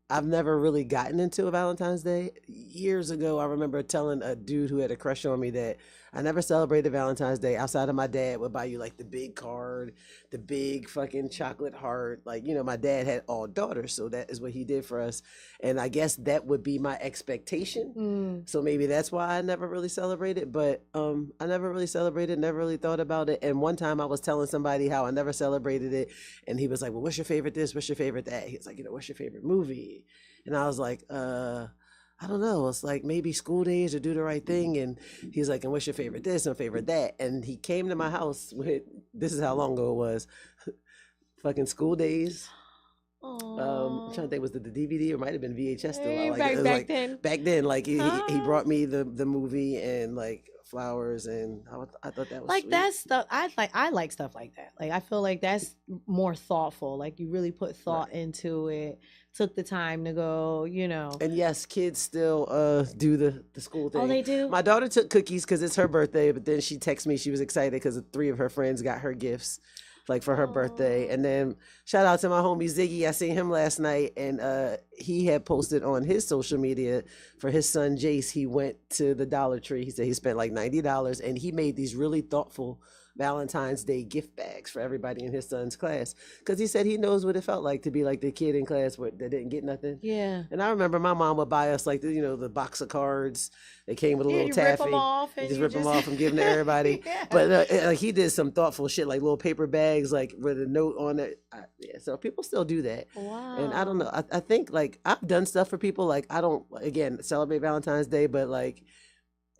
I've never really gotten into a Valentine's Day. Years ago, I remember telling a dude who had a crush on me that I never celebrated Valentine's Day outside of my dad would buy you like the big card, the big fucking chocolate heart. Like, you know, my dad had all daughters, so that is what he did for us. And I guess that would be my expectation. Mm. So maybe that's why I never really celebrated, but I never really celebrated, never really thought about it. And one time I was telling somebody how I never celebrated it, and he was like, well, what's your favorite this? What's your favorite that? He was like, you know, what's your favorite movie? And I was like, I don't know. It's like maybe School Days or Do the Right Thing. And he's like, and what's your favorite this and favorite that? And he came to my house with, this is how long ago it was, fucking School Days. I'm trying to think, was it the DVD or might have been VHS still? Hey, Like, back- it was back like, then. Back then, like he brought me the movie and like flowers, and I thought that was like sweet. that stuff. I like stuff like that. Like I feel like that's more thoughtful. Like you really put thought into it, took the time to go, you know. And yes, kids still do the school thing. Oh, they do? My daughter took cookies because it's her birthday, but then she texted me she was excited because 3 of her friends got her gifts, like for her birthday. And then shout out to my homie Ziggy. I seen him last night, and he had posted on his social media for his son Jace. He went to the Dollar Tree. He said he spent like $90, and he made these really thoughtful Valentine's Day gift bags for everybody in his son's class, because he said he knows what it felt like to be like the kid in class that didn't get nothing. Yeah. And I remember my mom would buy us like the box of cards. They came with a little you taffy. rip them off and just you rip them off and give them to everybody. Yeah. But like he did some thoughtful shit, like little paper bags, like with a note on it. Yeah, so people still do that. Wow. And I don't know. I think like I've done stuff for people. Like I don't again celebrate Valentine's Day, but like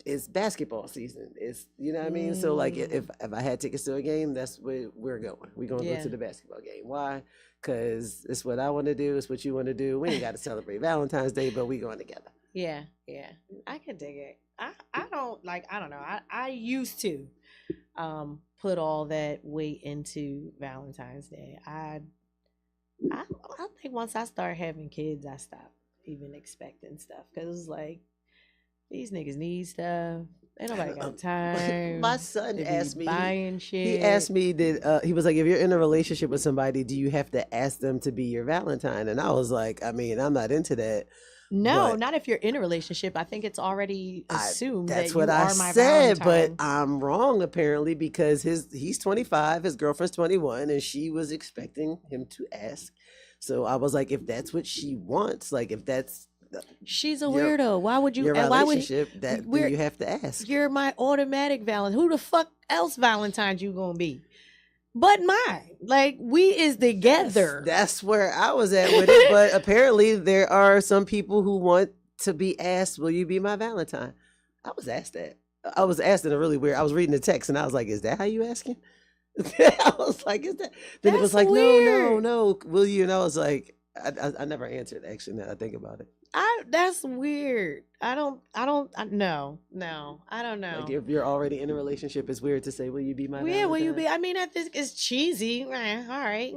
it's basketball season. It's, you know what I mean? So like if I had tickets to a game, that's where we're going. We're going to go to the basketball game. Why? Because it's what I want to do. It's what you want to do. We ain't got to celebrate Valentine's Day, but we going together. Yeah, I can dig it. I don't know. I used to put all that weight into Valentine's Day. I think once I start having kids, I stopped even expecting stuff because it's like these niggas need stuff. Ain't nobody got time. My son asked me, buying shit. He asked me, he was like, if you're in a relationship with somebody, do you have to ask them to be your Valentine? And I was like, I mean, I'm not into that. No, not if you're in a relationship. I think it's already assumed that's that what you I are my said, Valentine. but I'm wrong apparently because he's 25, his girlfriend's 21, and she was expecting him to ask. So I was like, if that's what she wants, like if that's she's a weirdo. Why would you? Your relationship, then you have to ask. You're my automatic Valentine. Who the fuck else Valentine you gonna be? But mine. Like we is together. That's where I was at with it. But apparently there are some people who want to be asked, will you be my Valentine? I was asked that. I was asked in a really weird, I was reading the text and I was like, is that how you asking? I was like, is that? Then it was like, weird. no, will you? And I was like, I never answered actually now I think about it. That's weird. I don't know. I don't know. Like if you're already in a relationship, it's weird to say, will you be my Valentine? Will you be? I mean, I think it's cheesy. All right.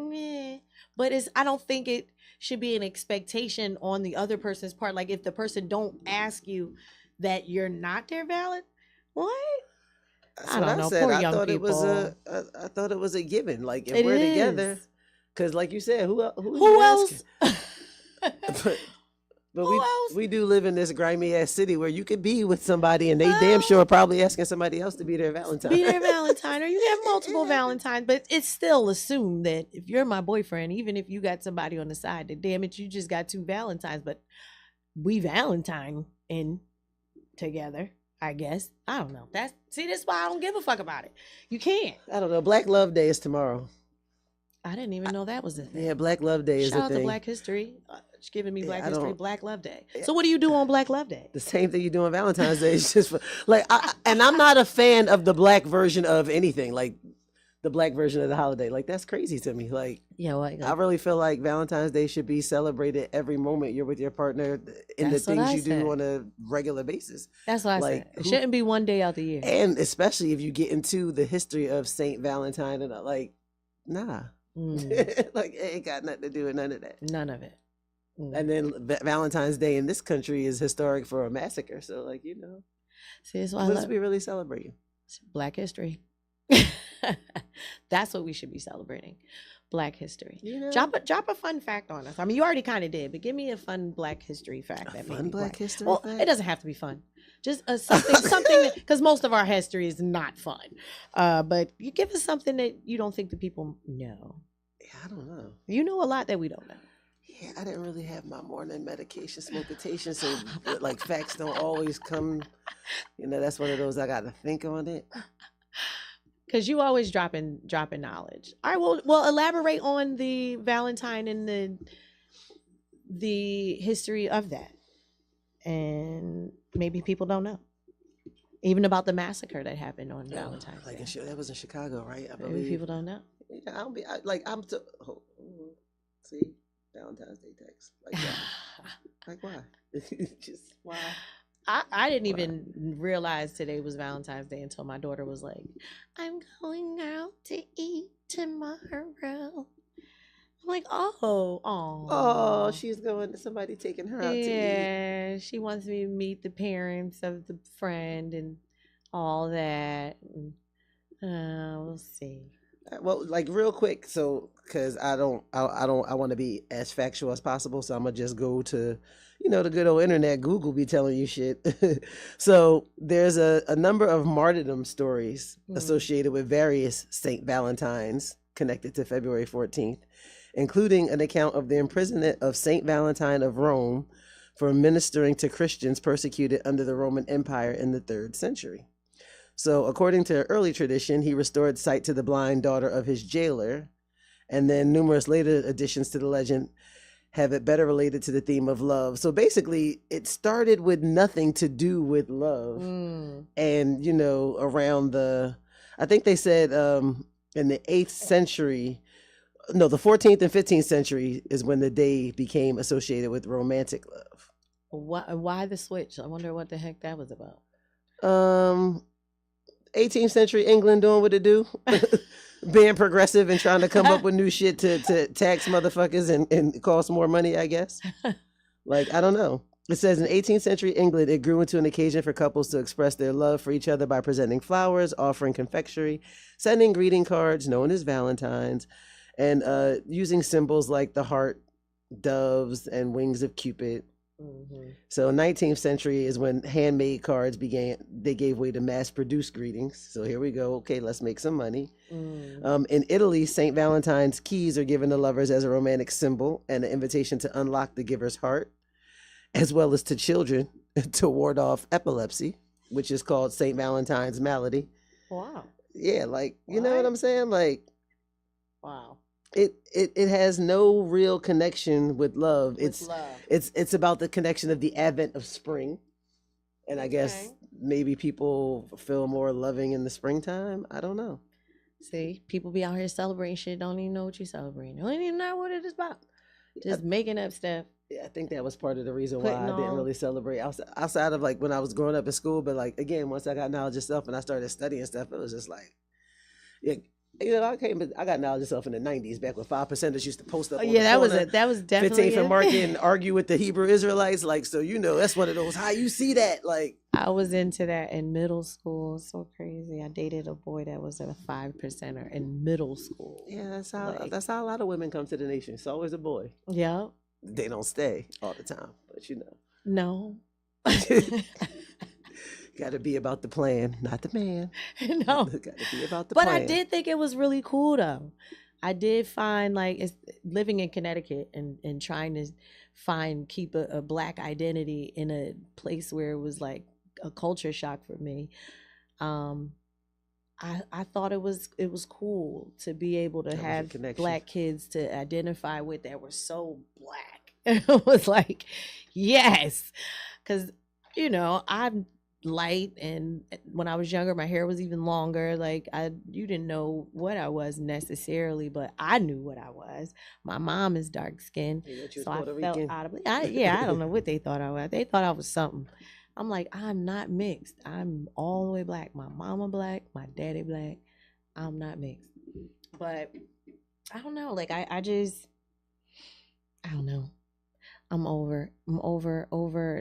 But I don't think it should be an expectation on the other person's part. Like if the person don't ask you that you're not their valid, what? That's I what don't know. said. Poor I young thought people. I thought it was a given. Like if we're together, because like you said, who else? But we do live in this grimy ass city where you could be with somebody and they damn sure are probably asking somebody else to be their Valentine. Be their Valentine, or you have multiple Valentines, but it's still assumed that if you're my boyfriend, even if you got somebody on the side, that damn it, you just got 2 Valentines, but we Valentine in together. I guess. I don't know. That's why I don't give a fuck about it. You can't. I don't know. Black Love Day is tomorrow. I didn't even know that was a thing. Yeah, Black Love Day is a thing. Shout out to Black History. It's giving me Black History, don't- Black Love Day. So what do you do on Black Love Day? The same thing you do on Valentine's Day. It's just like, and I'm not a fan of the black version of anything. Like the black version of the holiday. Like that's crazy to me. Like, Yeah, I really feel like Valentine's Day should be celebrated every moment you're with your partner in the That's what things I you said. do on a regular basis. That's what I like, said. It shouldn't be one day out the year. And especially if you get into the history of Saint Valentine and like, nah. Like it ain't got nothing to do with none of that. None of it. And then Valentine's Day in this country is historic for a massacre. So like, you know, See, that's why what is we really celebrating? Black History. That's what we should be celebrating. Black History. You know? Drop a fun fact on us. I mean, you already kind of did, but give me a fun Black History fact. Fun Black History Well, fact? it doesn't have to be fun. Just something, because most of our history is not fun. But you give us something that you don't think the people know. Yeah, I don't know. You know a lot that we don't know. Yeah, I didn't really have my morning medication, smokitation, so like facts don't always come. You know, that's one of those I got to think on it. Because you always dropping knowledge. All right, well, elaborate on the Valentine and the history of that, and maybe people don't know, even about the massacre that happened on Valentine's Day. That was in Chicago, right? I Maybe believe people don't know. Yeah, see Valentine's Day text like that. Like why? Just why? I didn't even realize today was Valentine's Day until my daughter was like, I'm going out to eat tomorrow. I'm like, oh, she's going to somebody taking her out to eat. Yeah, she wants me to meet the parents of the friend and all that. We'll see. Well, like real quick, so because I want to be as factual as possible, so I'm gonna just go to, the good old internet. Google be telling you shit. So there's a number of martyrdom stories associated with various Saint Valentines connected to February 14th, including an account of the imprisonment of Saint Valentine of Rome for ministering to Christians persecuted under the Roman Empire in the 3rd century. So according to early tradition, he restored sight to the blind daughter of his jailer. And then numerous later additions to the legend have it better related to the theme of love. So basically, it started with nothing to do with love. And, you know, around I think they said in the 8th century, no, the 14th and 15th century is when the day became associated with romantic love. Why the switch? I wonder what the heck that was about. 18th century England doing what it do. Being progressive and trying to come up with new shit to tax motherfuckers and cost more money, I guess. Like, I don't know. It says in 18th century England, it grew into an occasion for couples to express their love for each other by presenting flowers, offering confectionery, sending greeting cards known as Valentines, and using symbols like the heart, doves, and wings of Cupid. So 19th century is when handmade cards began. They gave way to mass-produced greetings. So here we go. Okay, let's make some money. In Italy, St. Valentine's keys are given to lovers as a romantic symbol and an invitation to unlock the giver's heart, as well as to children to ward off epilepsy, which is called St. Valentine's malady. Wow. Yeah, like, you know what I'm saying? Like, wow. It has no real connection with love. Love. It's about the connection of the advent of spring. And I guess maybe people feel more loving in the springtime. I don't know. See, people be out here celebrating shit, don't even know what you're celebrating. Don't even know what it is about. Just making up stuff. Yeah, I think that was part of the reason why I didn't really celebrate outside of like when I was growing up in school. But like, again, once I got knowledge of self and I started studying stuff, it was just like, yeah. You know, I got knowledge of self in the 90s, back when 5%ers used to post up. That was definitely 15th and Market and argue with the Hebrew Israelites. Like, so, you know, that's one of those, how you see that? Like, I was into that in middle school. So crazy. I dated a boy that was a 5%er in middle school. Yeah, that's how a lot of women come to the nation. It's always a boy. Yeah. They don't stay all the time, but you know. No. Got to be about the plan, not the man. No. Got to be about the plan. But plan. I did think it was really cool, though. I did find, like, living in Connecticut and trying to keep a Black identity in a place where it was, like, a culture shock for me. I thought it was cool to be able to have Black kids to identify with that were so Black. It was like, yes. Because, you know, I'm light, and when I was younger my hair was even longer. Like, you didn't know what I was necessarily, but I knew what I was. My mom is dark skinned, so I felt audibly. I don't know what they thought I was. They thought I was something. I'm like, I'm not mixed. I'm all the way Black. My mama Black, my daddy Black. I'm not mixed. But I don't know. Like, I don't know. I'm over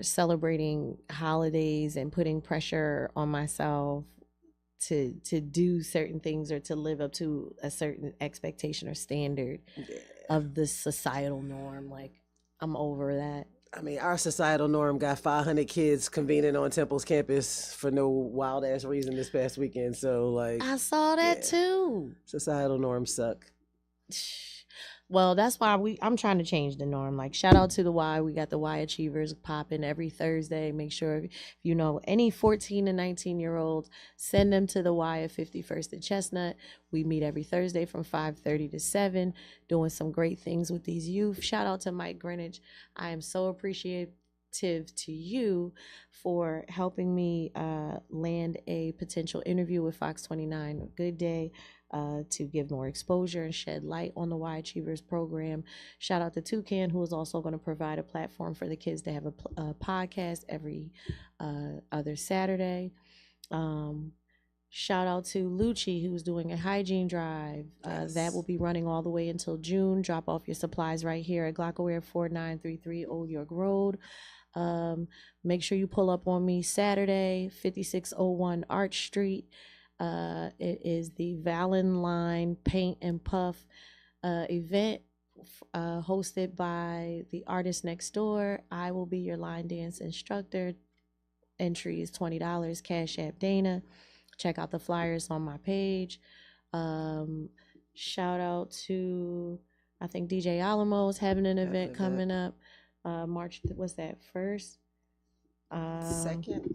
celebrating holidays and putting pressure on myself to do certain things or to live up to a certain expectation or standard of the societal norm. Like, I'm over that. I mean, our societal norm got 500 kids convening on Temple's campus for no wild ass reason this past weekend. So, like, I saw that too. Societal norms suck. Well, that's why I'm trying to change the norm. Like, shout out to the Y. We got the Y Achievers popping every Thursday. Make sure if you know any 14 and 19-year-olds, send them to the Y at 51st and Chestnut. We meet every Thursday from 5:30 to 7, doing some great things with these youth. Shout out to Mike Greenwich. I am so appreciative to you for helping me land a potential interview with Fox 29 Good Day. To give more exposure and shed light on the Y Achievers program. Shout out to Toucan, who is also going to provide a platform for the kids to have a podcast every other Saturday. Shout out to Lucci, who's doing a hygiene drive. That will be running all the way until June. Drop off your supplies right here at Glockaware 4933 Old York Road. Make sure you pull up on me Saturday, 5601 Arch Street. It is the Valentine Paint and Puff event hosted by the artist next door. I will be your line dance instructor. Entry is $20. Cash App Dana. Check out the flyers on my page. Shout out to, I think DJ Alamo is having an event coming up. March, what's that, 1st? 2nd.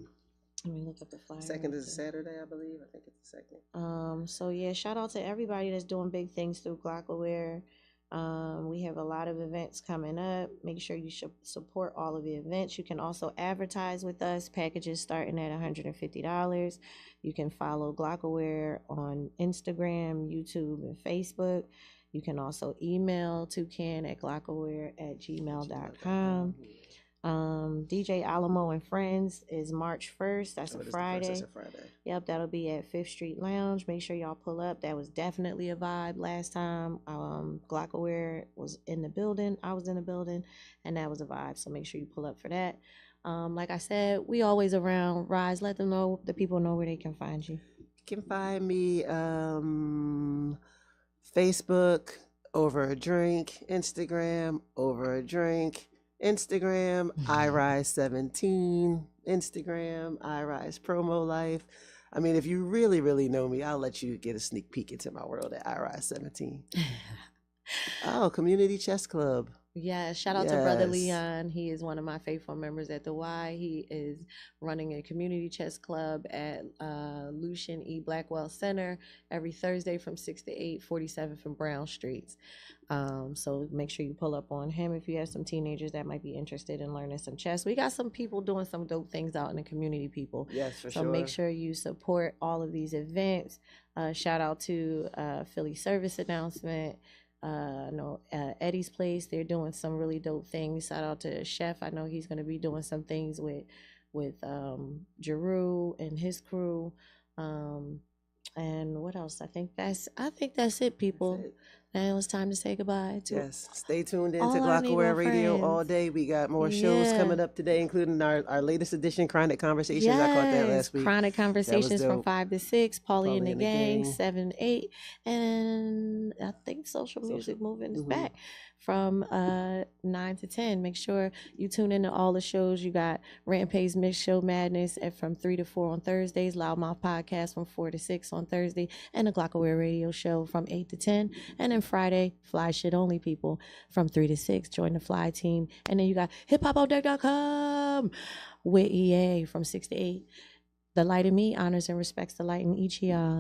Let me look up the flyer. 2nd is a Saturday, I believe. I think it's the 2nd. So yeah, shout out to everybody that's doing big things through Glockaware. We have a lot of events coming up. Make sure you should support all of the events. You can also advertise with us. Packages starting at $150. You can follow Glockaware on Instagram, YouTube, and Facebook. You can also email toucan@glockaware@gmail.com. DJ Alamo and Friends is March 1st. That's a Friday. That's a Friday. Yep, that'll be at Fifth Street Lounge. Make sure y'all pull up. That was definitely a vibe last time. Glockaware was in the building. I was in the building, and that was a vibe. So make sure you pull up for that. Like I said, we always around. Rise, let them know, the people know where they can find you. You can find me Facebook, Over a Drink, Instagram, Over a Drink, Instagram, iRise17, Instagram, iRise Promo Life. I mean, if you really, really know me, I'll let you get a sneak peek into my world at iRise17. Oh, Community Chess Club. Yeah, shout out to Brother Leon. He is one of my faithful members at the Y. He is running a community chess club at Lucian E. Blackwell Center every Thursday from 6 to 8, 47th and Brown Streets. So make sure you pull up on him if you have some teenagers that might be interested in learning some chess. We got some people doing some dope things out in the community, people. Yes, for sure. So make sure you support all of these events. Shout out to Philly Service announcement. Eddie's Place, they're doing some really dope things. Shout out to Chef. I know he's going to be doing some things with Jeru and his crew. And what else? I think that's it, people. That's it. Now it's time to say goodbye to Stay tuned in all to our Glockaware Negro Radio friends. all day. We got more shows coming up today, including our latest edition, Chronic Conversations. I caught that last week. Chronic Conversations from dope. 5 to 6, Paulie and the Gang, Gang. 7 to 8, and I think Social Music Movement is back from 9 to 10. Make sure you tune into all the shows. You got Rampage Mix Show Madness from 3 to 4 on Thursdays, Loudmouth Podcast from 4 to 6 on Thursday, and the Glockaware Radio Show from 8 to 10. And then Friday, Fly Shit Only, people, from 3 to 6. Join the Fly team. And then you got hiphopoutdeck.com with EA from 6 to 8. The Light in Me honors and respects the light in each of y'all.